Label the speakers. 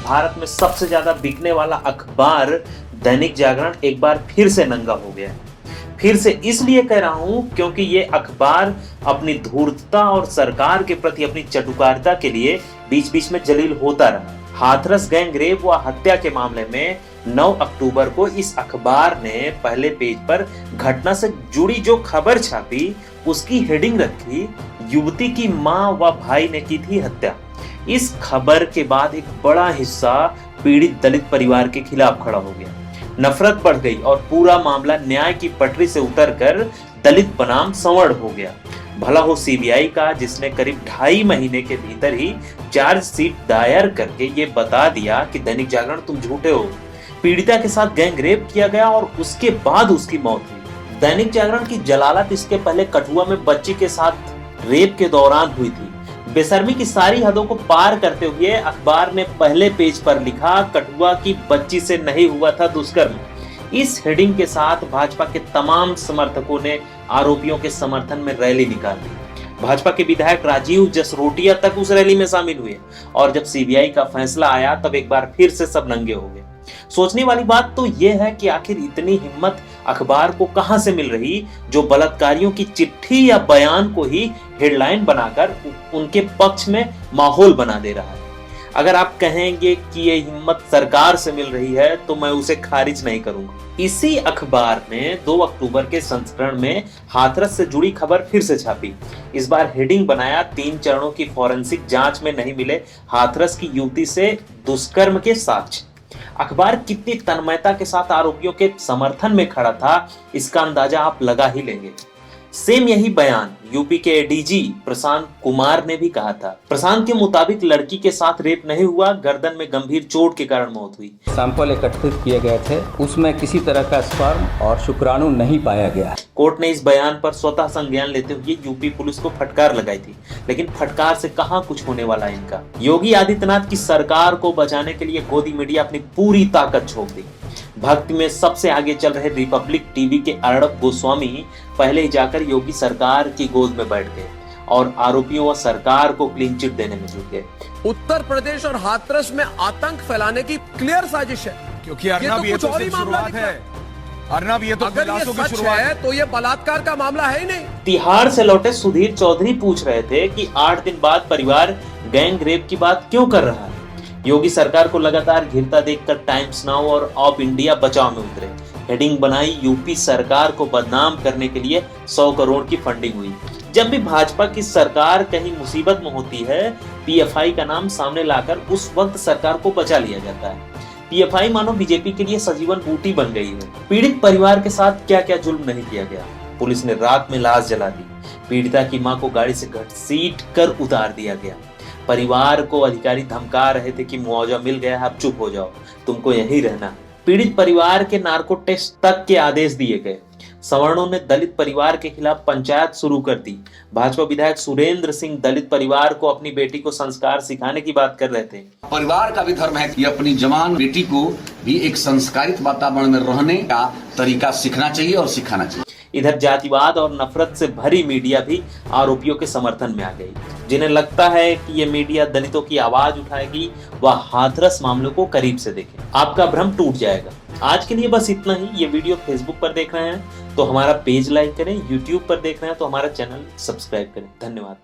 Speaker 1: भारत में सबसे ज्यादा बिकने वाला अखबार दैनिक जागरण एक बार फिर से नंगा हो गया है। फिर से इसलिए कह रहा हूं क्योंकि ये अखबार अपनी धूर्तता और सरकार के प्रति अपनी चटुकारिता के लिए बीच बीच में जलील होता रहा। हाथरस गैंग रेप व हत्या के मामले में 9 अक्टूबर को इस अखबार ने पहले पेज पर घटना से जुड़ी जो खबर छापी, उसकी हेडिंग रखी, युवती की मां व भाई ने की थी हत्या। इस खबर के बाद एक बड़ा हिस्सा पीड़ित दलित परिवार के खिलाफ खड़ा हो गया। नफरत बढ़ गई और पूरा मामला न्याय की पटरी से उतरकर दलित बनाम संवर्ण हो गया। भला हो सीबीआई का, जिसने करीब 2.5 महीने के भीतर ही चार्जशीट दायर करके ये बता दिया कि दैनिक जागरण तुम झूठे हो, पीड़िता के साथ गैंग रेप किया गया और उसके बाद उसकी मौत हुई। दैनिक जागरण की जलालत इसके पहले कठुआ में बच्ची के साथ रेप के दौरान हुई थी। बेशर्मी की सारी हदों को पार करते हुए अखबार ने पहले पेज पर लिखा, कठुआ की बच्ची से नहीं हुआ था दुष्कर्म। इस हेडिंग के साथ भाजपा के तमाम समर्थकों ने आरोपियों के समर्थन में रैली निकाल दी। भाजपा के विधायक राजीव जसरोटिया तक उस रैली में शामिल हुए और जब सीबीआई का फैसला आया तब एक बार फिर से सब नंगे हो गए। सोचने वाली बात तो यह है कि आखिर इतनी हिम्मत अखबार को कहां से मिल रही जो बलात्कारियों की चिट्ठी या बयान को ही हेडलाइन बनाकर उनके पक्ष में माहौल बना दे रहा है। अगर आप कहेंगे कि ये हिम्मत सरकार से मिल रही है तो मैं उसे खारिज नहीं करूंगा। इसी अखबार ने 2 अक्टूबर के संस्करण में हाथरस से जुड़ी खबर फिर से छापी। इस बार हेडिंग बनाया, 3 चरणों की फॉरेंसिक जांच में नहीं मिले हाथरस की युवती से दुष्कर्म के साक्ष्य। अखबार कितनी तन्मयता के साथ आरोपियों के समर्थन में खड़ा था, इसका अंदाजा आप लगा ही लेंगे। सेम यही बयान यूपी के एडीजी प्रशांत कुमार ने भी कहा था। प्रशांत के मुताबिक लड़की के साथ रेप नहीं हुआ, गर्दन में गंभीर चोट के कारण मौत हुई।
Speaker 2: सैंपल एकत्रित किए गए थे, उसमें किसी तरह का स्पर्म और शुक्राणु नहीं पाया गया।
Speaker 1: कोर्ट ने इस बयान पर स्वतः संज्ञान लेते हुए यूपी पुलिस को फटकार लगाई थी, लेकिन फटकार से कहां कुछ होने वाला इनका। योगी आदित्यनाथ की सरकार को बचाने के लिए गोदी मीडिया अपनी पूरी ताकत झोंक दी। भक्ति में सबसे आगे चल रहे रिपब्लिक टीवी के अर्णब गोस्वामी पहले ही जाकर योगी सरकार की गोद में बैठ गए और आरोपियों व सरकार को क्लीन चिट देने में जुट गए।
Speaker 3: उत्तर प्रदेश और हाथरस में आतंक फैलाने की क्लियर साजिश है,
Speaker 4: क्योंकि अर्नब ये तो सिर्फ शुरुआत है। अर्नब ये तो
Speaker 3: अगर ये सच है तो ये बलात्कार का मामला है ही नहीं।
Speaker 1: तिहाड़ से लौटे सुधीर चौधरी पूछ रहे थे कि 8 दिन बाद परिवार गैंग रेप की बात क्यों कर रहा है। योगी सरकार को लगातार घिरता देखकर टाइम्स नाउ और ऑफ इंडिया बचाव में उतरे। हेडिंग बनाई, यूपी सरकार को बदनाम करने के लिए 100 करोड़ की फंडिंग हुई। जब भी भाजपा की सरकार कहीं मुसीबत में होती है, पीएफआई का नाम सामने लाकर उस वक्त सरकार को बचा लिया जाता है। पीएफआई मानो बीजेपी के लिए सजीवन बूटी बन गई है। पीड़ित परिवार के साथ क्या क्या जुल्म नहीं किया गया। पुलिस ने रात में लाश जला दी, पीड़िता की मां को गाड़ी से घसीट कर उतार दिया गया। परिवार को अधिकारी धमका रहे थे कि मुआवजा मिल गया है, अब चुप हो जाओ, तुमको यहीं रहना। पीड़ित परिवार के नार्को टेस्ट तक के आदेश दिए गए। सवर्णों ने दलित परिवार के खिलाफ पंचायत शुरू कर दी। भाजपा विधायक सुरेंद्र सिंह दलित परिवार को अपनी बेटी को संस्कार सिखाने की बात कर रहे थे।
Speaker 5: परिवार का भी धर्म है कि अपनी जवान बेटी को भी एक संस्कारित वातावरण में रहने का तरीका सीखना चाहिए और सिखाना चाहिए।
Speaker 1: इधर जातिवाद और नफरत से भरी मीडिया भी आरोपियों के समर्थन में आ गई। जिन्हें लगता है कि ये मीडिया दलितों की आवाज उठाएगी, वह हाथरस मामलों को करीब से देखें। आपका भ्रम टूट जाएगा। आज के लिए बस इतना ही। ये वीडियो फेसबुक पर देख रहे हैं तो हमारा पेज लाइक करें, यूट्यूब पर देख रहे हैं तो हमारा चैनल सब्सक्राइब करें। धन्यवाद।